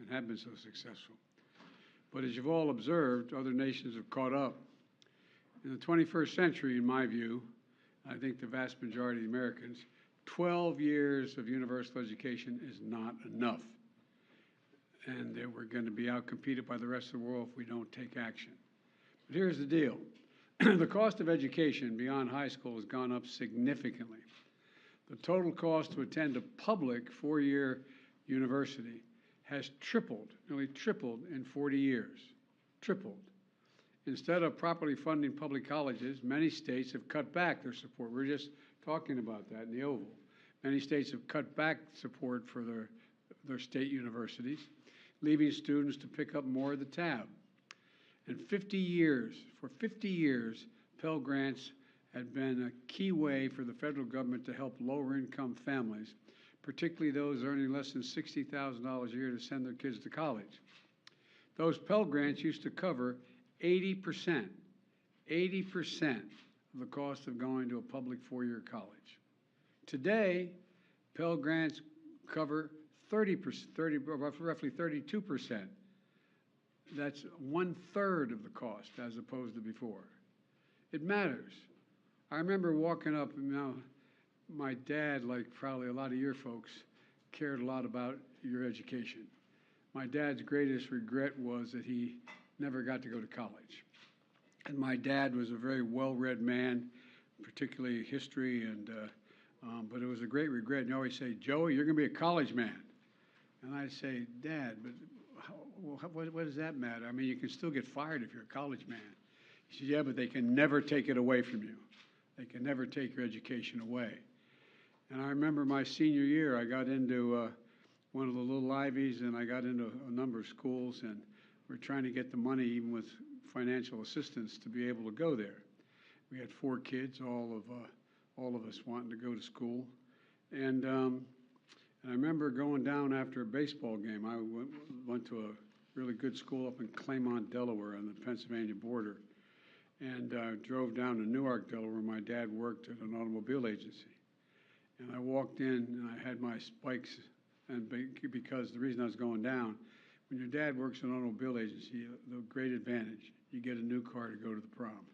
and have been so successful. But as you've all observed, other nations have caught up. In the 21st century, in my view, I think the vast majority of the Americans, 12 years of universal education is not enough. And that we're going to be outcompeted by the rest of the world if we don't take action. But here's the deal. The cost of education beyond high school has gone up significantly. The total cost to attend a public four-year university has tripled, nearly tripled in 40 years. Tripled. Instead of properly funding public colleges, many states have cut back their support. We were just talking about that in the Oval. Many states have cut back support for their state universities, leaving students to pick up more of the tab. And for 50 years, Pell Grants had been a key way for the federal government to help lower-income families, particularly those earning less than $60,000 a year, to send their kids to college. Those Pell Grants used to cover 80% of the cost of going to a public four-year college. Today, Pell Grants cover roughly 32%. That's 1/3 of the cost as opposed to before. It matters. I remember walking up, my dad, like probably a lot of your folks, cared a lot about your education. My dad's greatest regret was that he never got to go to college. And my dad was a very well-read man, particularly history, but it was a great regret. And he always say, "Joey, you're going to be a college man." And I'd say, "Dad, but what does that matter? I mean, you can still get fired if you're a college man." He said, "Yeah, but they can never take it away from you. They can never take your education away." And I remember my senior year, I got into one of the little Ivies, and I got into a number of schools, and we're trying to get the money, even with financial assistance, to be able to go there. We had 4 kids, all of us wanting to go to school. And I remember going down after a baseball game. I went to a really good school up in Claymont, Delaware, on the Pennsylvania border, and drove down to Newark, Delaware, where my dad worked at an automobile agency. And I walked in, and I had my spikes, and because the reason I was going down, when your dad works in an automobile agency, the great advantage, you get a new car to go to the prom,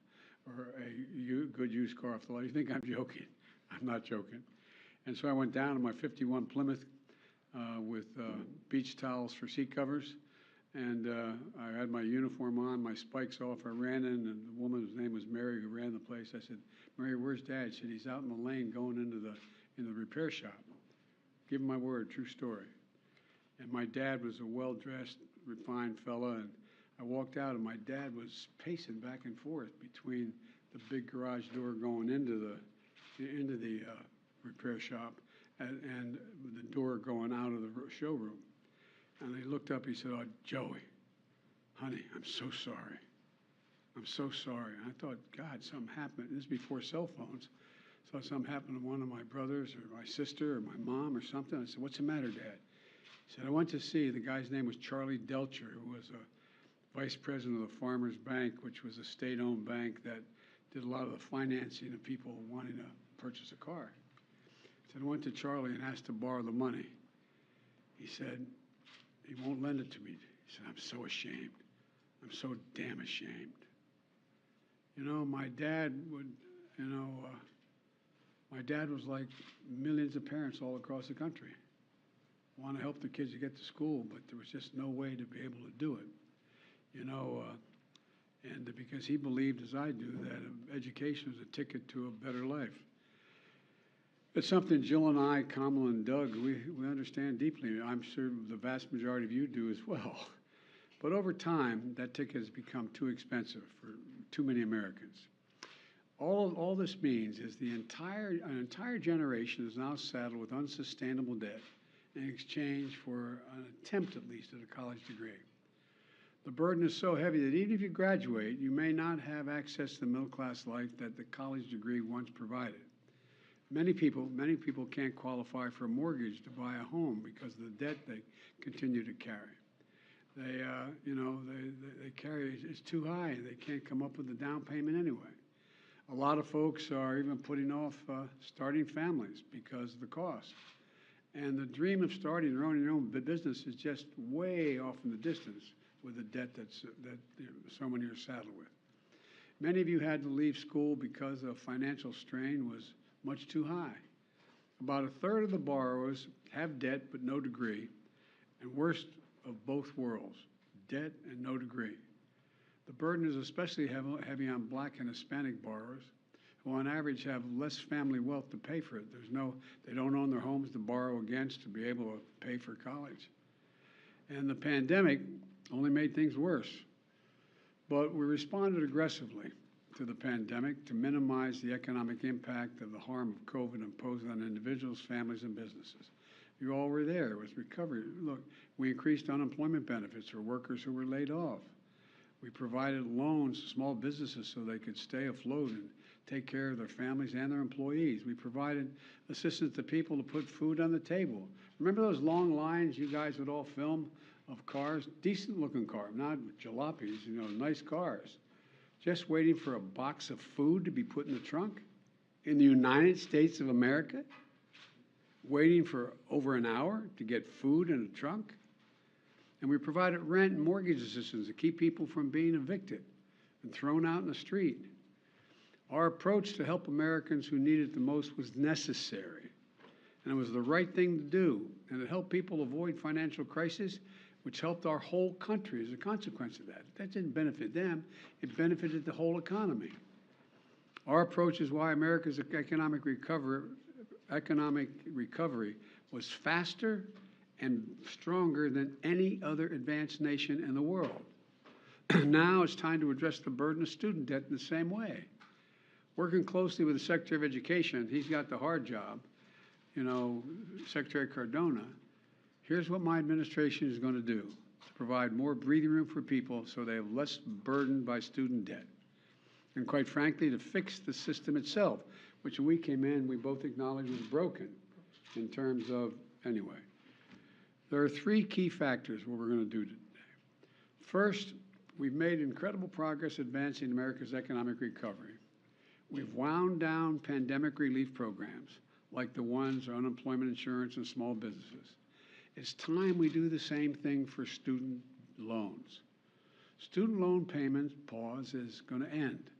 or a good used car off the lot. You think I'm joking? I'm not joking. And so I went down to my 51 Plymouth with beach towels for seat covers, and I had my uniform on, my spikes off. I ran in, and the woman's name was Mary, who ran the place. I said, "Mary, where's Dad?" She said, "He's out in the lane going into the repair shop." Give him my word, true story. And my dad was a well-dressed, refined fella, and I walked out, and my dad was pacing back and forth between the big garage door going into the repair shop and the door going out of the showroom. And he looked up, he said, "Oh, Joey, honey, I'm so sorry. I'm so sorry." And I thought, God, something happened. This is before cell phones. So something happened to one of my brothers or my sister or my mom or something. I said, "What's the matter, Dad?" He said, "I went to see," the guy's name was Charlie Delcher, who was a vice president of the Farmers Bank, which was a state-owned bank that did a lot of the financing of people wanting to purchase a car. He said, "I went to Charlie and asked to borrow the money." He said, "He won't lend it to me." He said, "I'm so ashamed. I'm so damn ashamed." My dad my dad was like millions of parents all across the country. Want to help their kids to get to school, but there was just no way to be able to do it. And because he believed, as I do, that education was a ticket to a better life. It's something Jill and I, Kamala and Doug, we understand deeply. I'm sure the vast majority of you do as well. But over time, that ticket has become too expensive for too many Americans. All this means is an entire generation is now saddled with unsustainable debt in exchange for an attempt, at least, at a college degree. The burden is so heavy that even if you graduate, you may not have access to the middle-class life that the college degree once provided. Many people can't qualify for a mortgage to buy a home because of the debt they continue to carry. They carry, it's too high, and they can't come up with the down payment anyway. A lot of folks are even putting off starting families because of the cost. And the dream of starting your own business is just way off in the distance with the debt that so many are saddled with. Many of you had to leave school because the financial strain was much too high. About a third of the borrowers have debt but no degree, and worst of both worlds, debt and no degree. The burden is especially heavy on Black and Hispanic borrowers, who on average have less family wealth to pay for it. They don't own their homes to borrow against to be able to pay for college. And the pandemic only made things worse. But we responded aggressively to the pandemic to minimize the economic impact of the harm of COVID imposed on individuals, families, and businesses. You all were there. It was recovery. Look, we increased unemployment benefits for workers who were laid off. We provided loans to small businesses so they could stay afloat and take care of their families and their employees. We provided assistance to people to put food on the table. Remember those long lines you guys would all film of cars, decent-looking cars, not jalopies, nice cars, just waiting for a box of food to be put in the trunk in the United States of America, waiting for over an hour to get food in a trunk? And we provided rent and mortgage assistance to keep people from being evicted and thrown out in the street. Our approach to help Americans who need it the most was necessary, and it was the right thing to do, and it helped people avoid financial crisis, which helped our whole country as a consequence of that. That didn't benefit them, it benefited the whole economy. Our approach is why America's economic recovery was faster and stronger than any other advanced nation in the world. Now it's time to address the burden of student debt in the same way. Working closely with the Secretary of Education, he's got the hard job, Secretary Cardona. Here's what my administration is going to do to provide more breathing room for people so they have less burdened by student debt. And quite frankly, to fix the system itself, which when we came in, we both acknowledged was broken in terms of, anyway. There are three key factors what we're going to do today. First, we've made incredible progress advancing America's economic recovery. We've wound down pandemic relief programs like the ones on unemployment insurance and small businesses. It's time we do the same thing for student loans. Student loan payments pause is going to end.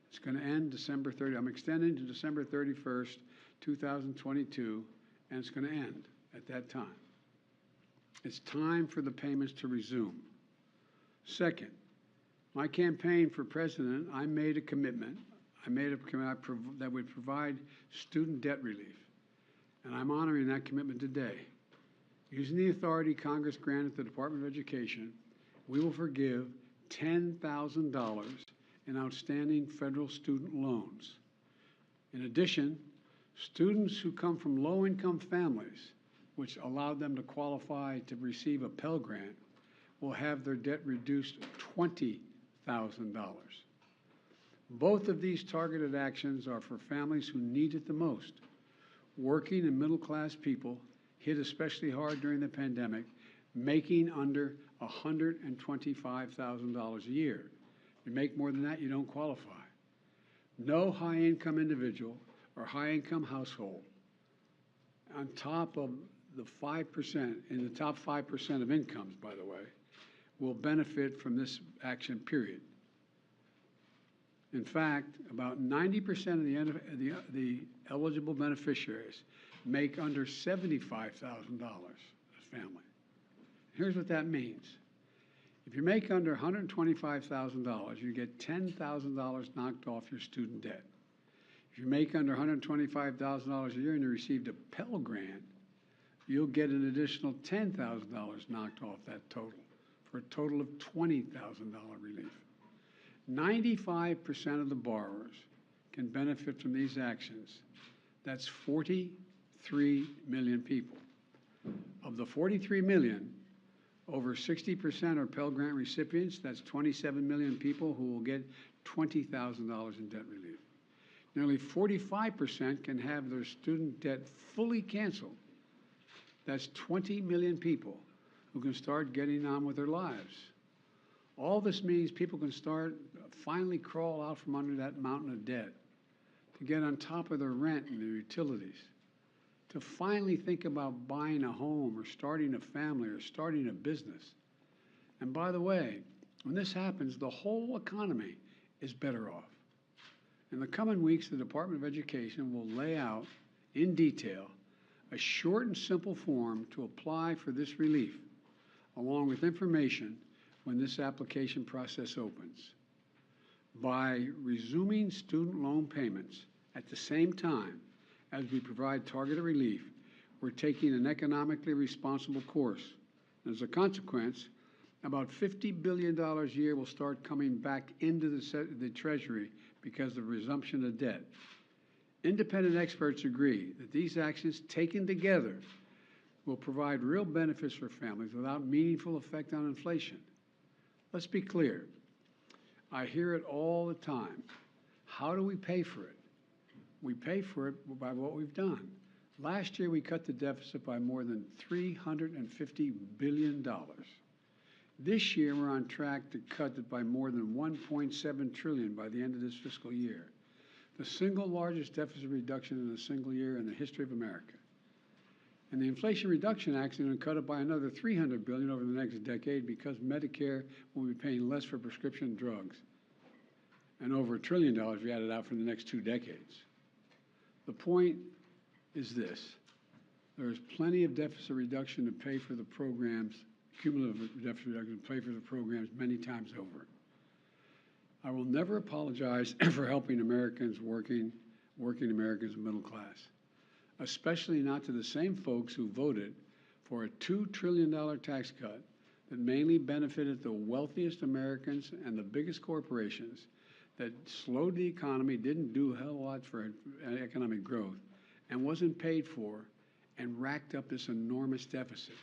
It's going to end December 30. I'm extending to December 31st, 2022, and it's going to end at that time. It's time for the payments to resume. Second, my campaign for president, I made a commitment. That would provide student debt relief, and I'm honoring that commitment today. Using the authority Congress granted the Department of Education, we will forgive $10,000 in outstanding federal student loans. In addition, students who come from low-income families, which allowed them to qualify to receive a Pell Grant, will have their debt reduced $20,000. Both of these targeted actions are for families who need it the most. Working and middle-class people hit especially hard during the pandemic, making under $125,000 a year. If you make more than that, you don't qualify. No high-income individual or high-income household on top of the 5%, in the top 5% of incomes, by the way, will benefit from this action, period. In fact, about 90% of the eligible beneficiaries make under $75,000 a family. Here's what that means. If you make under $125,000, you get $10,000 knocked off your student debt. If you make under $125,000 a year and you received a Pell Grant, you'll get an additional $10,000 knocked off that total, for a total of $20,000 relief. 95% of the borrowers can benefit from these actions. That's 43 million people. Of the 43 million, over 60% are Pell Grant recipients. That's 27 million people who will get $20,000 in debt relief. Nearly 45% can have their student debt fully canceled. That's 20 million people who can start getting on with their lives. All this means people can finally crawl out from under that mountain of debt to get on top of their rent and their utilities, to finally think about buying a home or starting a family or starting a business. And by the way, when this happens, the whole economy is better off. In the coming weeks, the Department of Education will lay out in detail a short and simple form to apply for this relief, along with information when this application process opens. By resuming student loan payments at the same time as we provide targeted relief, we're taking an economically responsible course. As a consequence, about $50 billion a year will start coming back into the Treasury because of resumption of debt. Independent experts agree that these actions taken together will provide real benefits for families without meaningful effect on inflation. Let's be clear. I hear it all the time. How do we pay for it? We pay for it by what we've done. Last year, we cut the deficit by more than $350 billion. This year, we're on track to cut it by more than $1.7 trillion by the end of this fiscal year, the single largest deficit reduction in a single year in the history of America. And the Inflation Reduction Act is going to cut it by another $300 billion over the next decade because Medicare will be paying less for prescription drugs, and over $1 trillion if you add it out for the next 2 decades. The point is this: there is plenty of deficit reduction to pay for the programs, cumulative deficit reduction to pay for the programs many times over. I will never apologize for helping Americans, working Americans, middle class, especially not to the same folks who voted for a $2 trillion tax cut that mainly benefited the wealthiest Americans and the biggest corporations, that slowed the economy, didn't do a hell of a lot for economic growth, and wasn't paid for, and racked up this enormous deficit.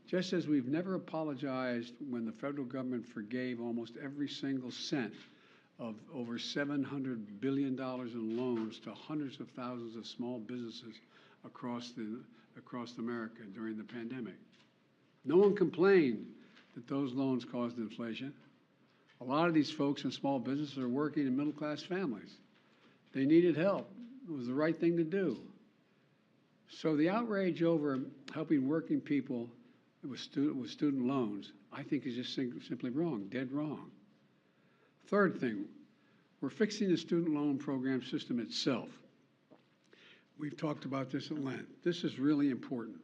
Just as we've never apologized when the federal government forgave almost every single cent of over $700 billion in loans to hundreds of thousands of small businesses across America during the pandemic. No one complained that those loans caused inflation. A lot of these folks in small businesses are working in middle-class families. They needed help. It was the right thing to do. So the outrage over helping working people with student loans, I think, is just simply wrong, dead wrong. Third thing, we're fixing the student loan program system itself. We've talked about this at length. This is really important.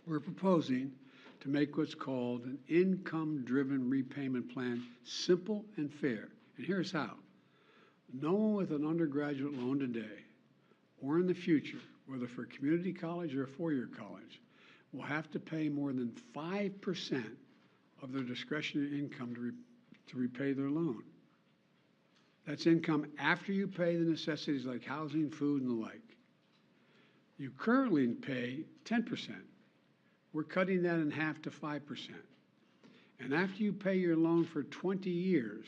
We're proposing to make what's called an income-driven repayment plan simple and fair. And here's how. No one with an undergraduate loan today or in the future, whether for a community college or a four-year college, will have to pay more than 5% of their discretionary income to repay their loan. That's income after you pay the necessities like housing, food, and the like. You currently pay 10%. We're cutting that in half to 5%. And after you pay your loan for 20 years,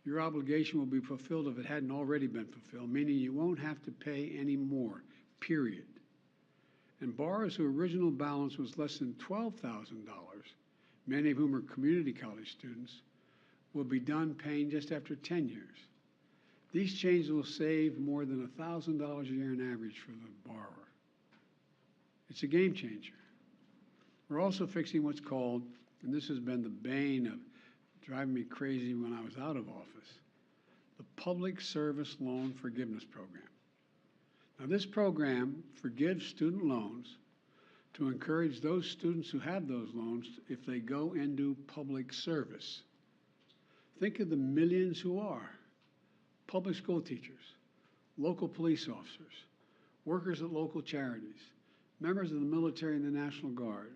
your obligation will be fulfilled if it hadn't already been fulfilled, meaning you won't have to pay any more, period. And borrowers whose original balance was less than $12,000, many of whom are community college students, will be done paying just after 10 years. These changes will save more than $1,000 a year on average for the borrower. It's a game changer. We're also fixing what's called, and this has been the bane of driving me crazy when I was out of office, the Public Service Loan Forgiveness Program. Now, this program forgives student loans to encourage those students who have those loans if they go into public service. Think of the millions who are public school teachers, local police officers, workers at local charities, members of the military and the National Guard,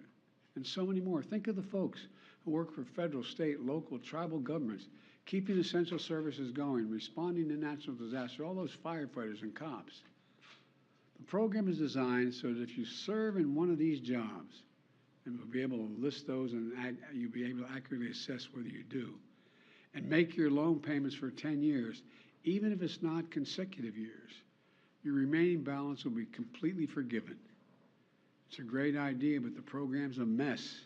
and so many more. Think of the folks who work for federal, state, local, tribal governments, keeping essential services going, responding to natural disaster, all those firefighters and cops. The program is designed so that if you serve in one of these jobs, and we'll be able to list those and you'll be able to accurately assess whether you do, and make your loan payments for 10 years, even if it's not consecutive years, your remaining balance will be completely forgiven. It's a great idea, but the program's a mess.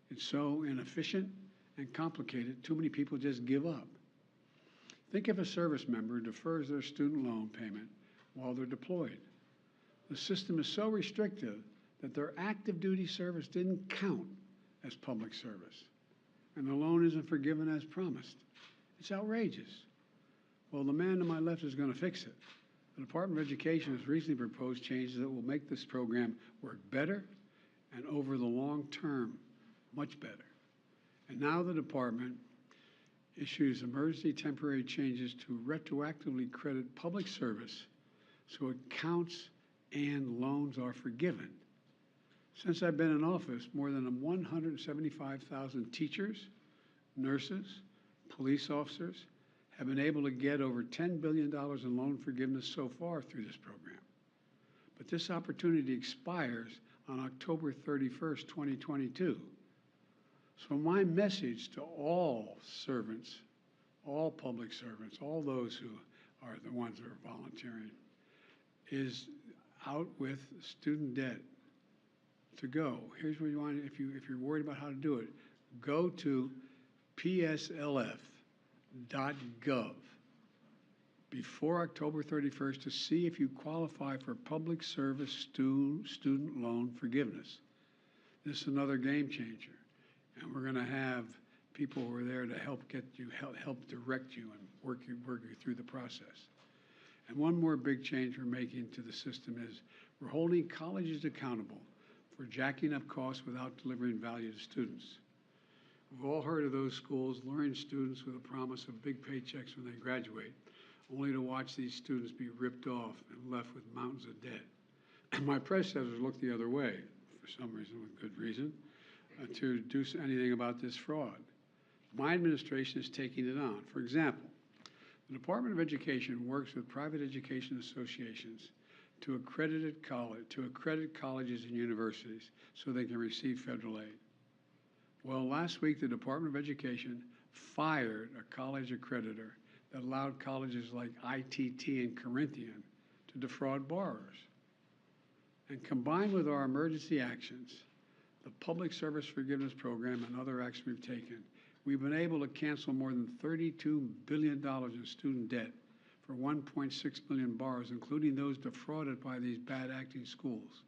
It's so inefficient and complicated, too many people just give up. Think if a service member defers their student loan payment while they're deployed. The system is so restrictive that their active duty service didn't count as public service, and the loan isn't forgiven as promised. It's outrageous. Well, the man to my left is going to fix it. The Department of Education has recently proposed changes that will make this program work better and over the long term, much better. And now the department issues emergency temporary changes to retroactively credit public service so it counts and loans are forgiven. Since I've been in office, more than 175,000 teachers, nurses, police officers have been able to get over $10 billion in loan forgiveness so far through this program. But this opportunity expires on October 31st, 2022. So my message to all servants, all public servants, all those who are the ones who are volunteering, is out with student debt to go. Here's what you want, if you're worried about how to do it, go to pslf.gov before October 31st to see if you qualify for public service student loan forgiveness. This is another game changer. And we're going to have people who are there to help get you, help direct you and work you through the process. And one more big change we're making to the system is we're holding colleges accountable for jacking up costs without delivering value to students. We've all heard of those schools luring students with a promise of big paychecks when they graduate, only to watch these students be ripped off and left with mountains of debt. And my predecessors looked the other way, for some reason, with good reason, to do anything about this fraud. My administration is taking it on. For example, the Department of Education works with private education associations to accredit colleges and universities so they can receive federal aid. Well, last week the Department of Education fired a college accreditor that allowed colleges like ITT and Corinthian to defraud borrowers. And combined with our emergency actions, the Public Service Forgiveness Program and other actions we've taken, we've been able to cancel more than $32 billion in student debt for 1.6 million borrowers, including those defrauded by these bad acting schools.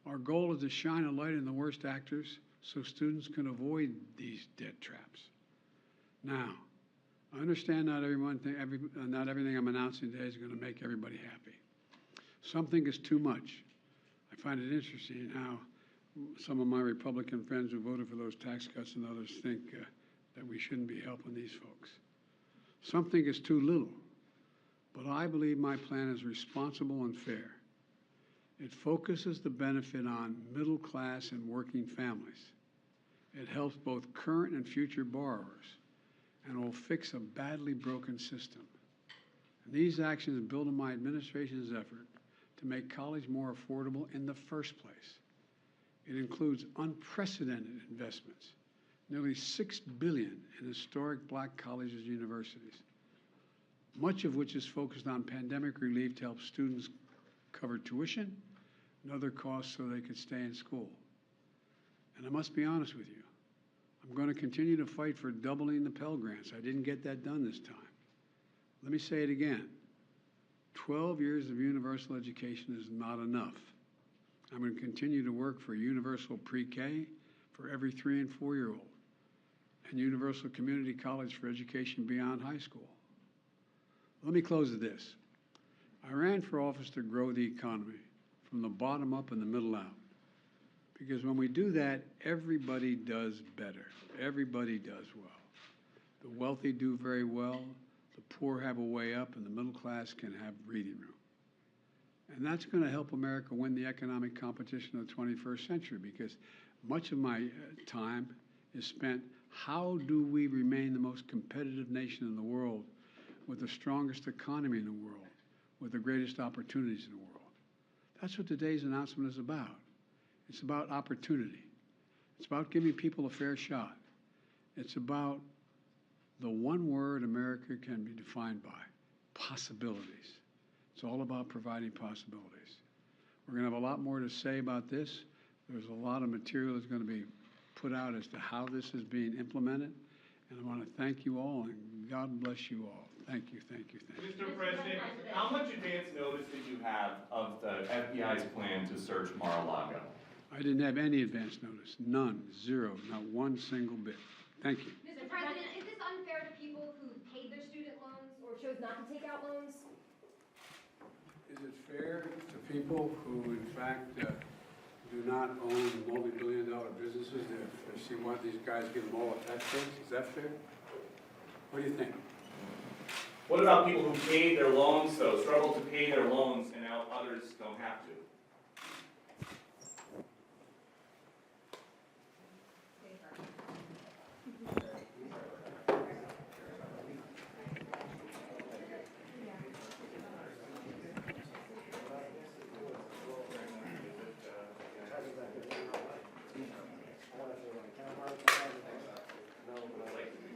Our goal is to shine a light on the worst actors so students can avoid these debt traps. Now, I understand not everything I'm announcing today is going to make everybody happy. Something is too much. I find it interesting how some of my Republican friends who voted for those tax cuts and others think that we shouldn't be helping these folks. Something is too little, but I believe my plan is responsible and fair. It focuses the benefit on middle class and working families. It helps both current and future borrowers, and will fix a badly broken system. And these actions build on my administration's effort to make college more affordable in the first place. It includes unprecedented investments, nearly $6 billion in historic black colleges and universities, much of which is focused on pandemic relief to help students cover tuition and other costs so they could stay in school. And I must be honest with you, I'm going to continue to fight for doubling the Pell Grants. I didn't get that done this time. Let me say it again. 12 years of universal education is not enough. I'm going to continue to work for universal pre-K for every 3- and 4-year-old, and universal community college for education beyond high school. Let me close with this. I ran for office to grow the economy from the bottom up and the middle out. Because when we do that, everybody does better. Everybody does well. The wealthy do very well, the poor have a way up, and the middle class can have breathing room. And that's going to help America win the economic competition of the 21st century, because much of my time is spent, how do we remain the most competitive nation in the world with the strongest economy in the world, with the greatest opportunities in the world? That's what today's announcement is about. It's about opportunity. It's about giving people a fair shot. It's about the one word America can be defined by, possibilities. It's all about providing possibilities. We're going to have a lot more to say about this. There's a lot of material that's going to be put out as to how this is being implemented, And I want to thank you all, and God bless you all. Thank you, thank you, thank you. Mr. President, how much advance notice did you have of the FBI's plan to search Mar-a-Lago? I didn't have any advance notice, none, zero, not one single bit. Thank you. Mr. President, is this unfair to people who paid their student loans or chose not to take out loans? Is it fair to people who in fact do not own multi-billion-dollar businesses, if see why these guys give them all a tax breaks? Is that fair? What do you think? What about people who paid their loans, though, struggled to pay their loans, and now others don't have to?